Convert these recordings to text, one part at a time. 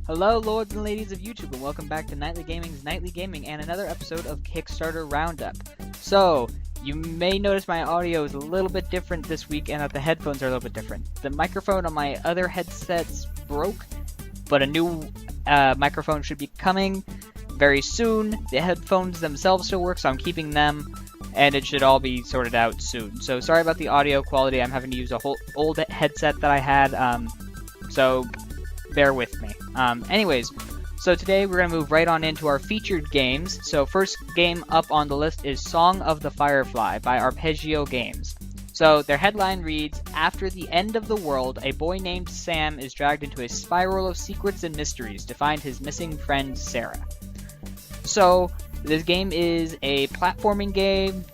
Hello, lords and ladies of YouTube, and welcome back to Nightly Gaming's Nightly Gaming and another episode of Kickstarter Roundup. So, you may notice my audio is a little bit different this week and that the headphones are a little bit different. The microphone on my other headsets broke, but a new microphone should be coming very soon. The headphones themselves still work, so I'm keeping them, and it should all be sorted out soon. So, sorry about the audio quality. I'm having to use a whole old headset that I had, so bear with me. Anyways, so today we're going to move right on into our featured games. So first game up on the list is Song of the Firefly by Arpeggio Games. So their headline reads, "After the end of the world, a boy named Sam is dragged into a spiral of secrets and mysteries to find his missing friend Sarah." So this game is a platforming game,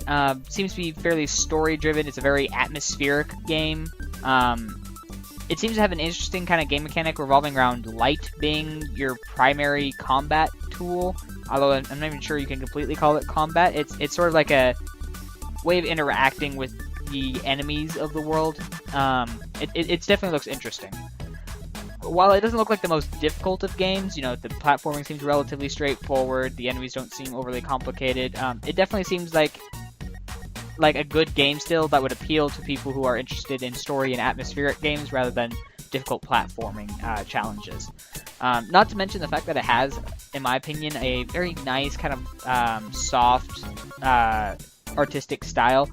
seems to be fairly story driven. It's a very atmospheric game. It seems to have an interesting kind of game mechanic revolving around light being your primary combat tool. Although I'm not even sure you can completely call it combat. It's sort of like a way of interacting with the enemies of the world. It definitely looks interesting. While it doesn't look like the most difficult of games, you know, the platforming seems relatively straightforward. The enemies don't seem overly complicated. It definitely seems like a good game still that would appeal to people who are interested in story and atmospheric games rather than difficult platforming challenges. Not to mention the fact that it has, in my opinion, a very nice kind of soft artistic style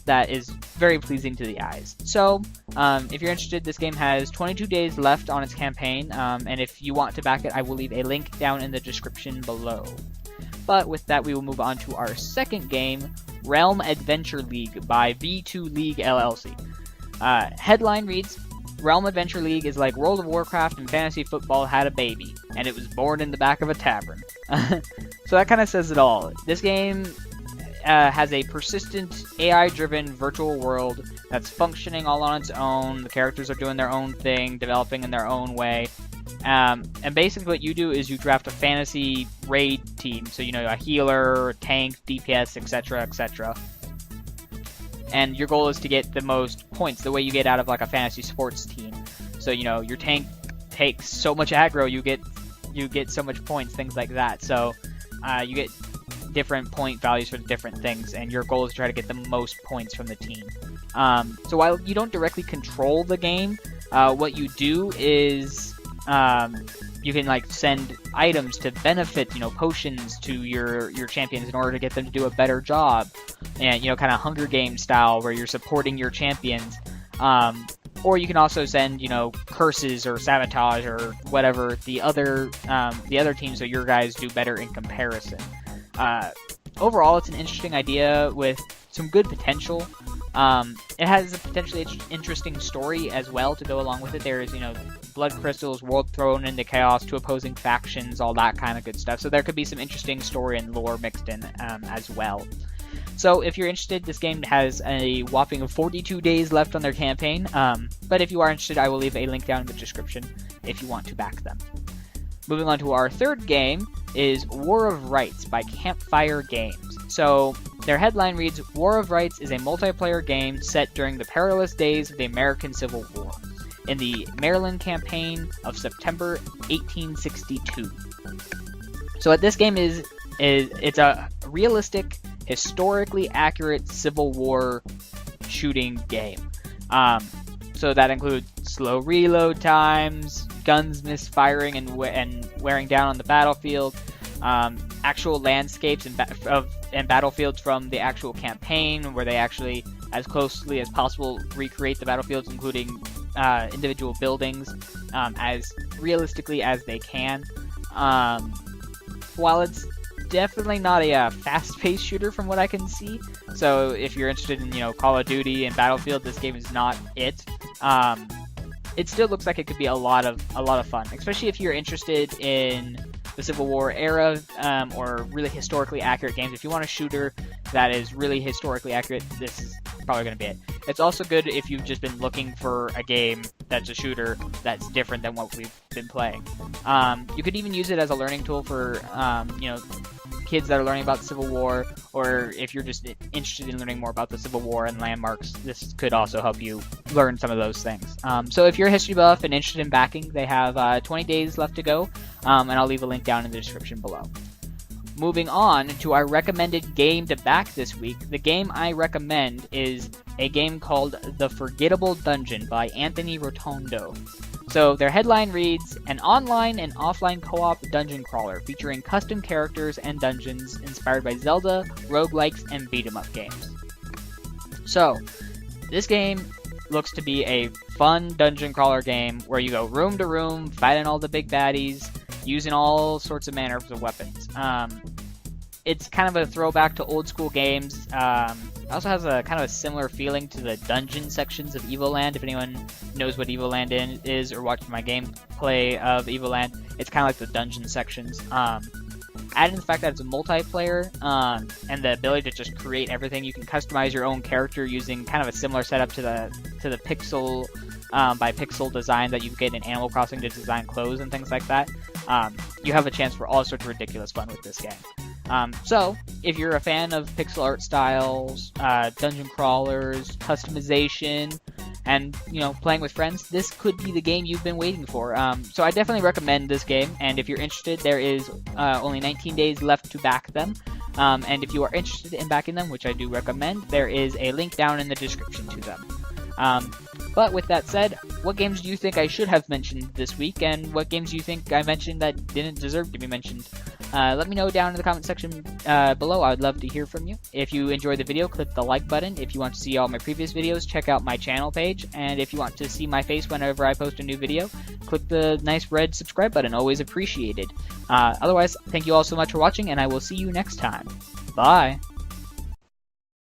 that is very pleasing to the eyes. So, if you're interested, this game has 22 days left on its campaign, and if you want to back it, I will leave a link down in the description below. But with that, we will move on to our second game, Realm Adventure League by V2 League LLC. Headline reads, "Realm Adventure League is like World of Warcraft and fantasy football had a baby, and it was born in the back of a tavern." So that kind of says it all. This game has a persistent AI-driven virtual world that's functioning all on its own. The characters are doing their own thing, developing in their own way. And basically what you do is you draft a fantasy raid team. So, you know, a healer, a tank, DPS, etc., etc. And your goal is to get the most points, the way you get out of like a fantasy sports team. So, you know, your tank takes so much aggro, you get so much points, things like that. So, you get different point values for different things, and your goal is to try to get the most points from the team. So while you don't directly control the game, what you do is you can like send items to benefit, you know, potions to your champions in order to get them to do a better job, and you know, kind of Hunger Games style where you're supporting your champions. Or you can also send, you know, curses or sabotage or whatever the other team, so your guys do better in comparison. Overall, it's an interesting idea with some good potential. It has a potentially interesting story as well to go along with it. There is, you know, blood crystals, world thrown into chaos, two opposing factions, all that kind of good stuff. So there could be some interesting story and lore mixed in as well. So if you're interested, this game has a whopping 42 days left on their campaign. But if you are interested, I will leave a link down in the description if you want to back them. Moving on to our third game is War of Rights by Campfire Games. So their headline reads, "War of Rights is a multiplayer game set during the perilous days of the American Civil War in the Maryland campaign of September 1862. So what this game is it's a realistic, historically accurate Civil War shooting game. So that includes slow reload times, guns misfiring and wearing down on the battlefield, actual landscapes and battlefields from the actual campaign, where they actually, as closely as possible, recreate the battlefields, including individual buildings, as realistically as they can. While it's definitely not a fast-paced shooter from what I can see, so if you're interested in, you know, Call of Duty and Battlefield, this game is not it. It still looks like it could be a lot of fun, especially if you're interested in the Civil War era, or really historically accurate games. If you want a shooter that is really historically accurate, this is probably going to be it. It's also good if you've just been looking for a game that's a shooter that's different than what we've been playing. You could even use it as a learning tool for, you know, kids that are learning about the Civil War, or if you're just interested in learning more about the Civil War and landmarks, this could also help you learn some of those things. So if you're a history buff and interested in backing, they have 20 days left to go, and I'll leave a link down in the description below. Moving on to our recommended game to back this week, the game I recommend is a game called The Forgettable Dungeon by Anthony Rotondo. So their headline reads, an online and offline co-op dungeon crawler featuring custom characters and dungeons inspired by Zelda, roguelikes, and beat-em-up games. So, this game looks to be a fun dungeon crawler game where you go room to room, fighting all the big baddies, using all sorts of manners of weapons. It's kind of a throwback to old school games. It also has a kind of a similar feeling to the dungeon sections of Evoland. If anyone knows what Evoland is or watched my gameplay of Evoland, it's kind of like the dungeon sections. Add in the fact that it's a multiplayer, and the ability to just create everything. You can customize your own character using kind of a similar setup to the pixel by pixel design that you get in Animal Crossing to design clothes and things like that. You have a chance for all sorts of ridiculous fun with this game. So, if you're a fan of pixel art styles, dungeon crawlers, customization, and, playing with friends, this could be the game you've been waiting for. So I definitely recommend this game, and if you're interested, there is only 19 days left to back them. And if you are interested in backing them, which I do recommend, there is a link down in the description to them. But with that said, what games do you think I should have mentioned this week, and what games do you think I mentioned that didn't deserve to be mentioned? Let me know down in the comment section below. I would love to hear from you. If you enjoyed the video, click the like button. If you want to see all my previous videos, check out my channel page. And if you want to see my face whenever I post a new video, click the nice red subscribe button. Always appreciated. Otherwise, thank you all so much for watching, and I will see you next time. Bye!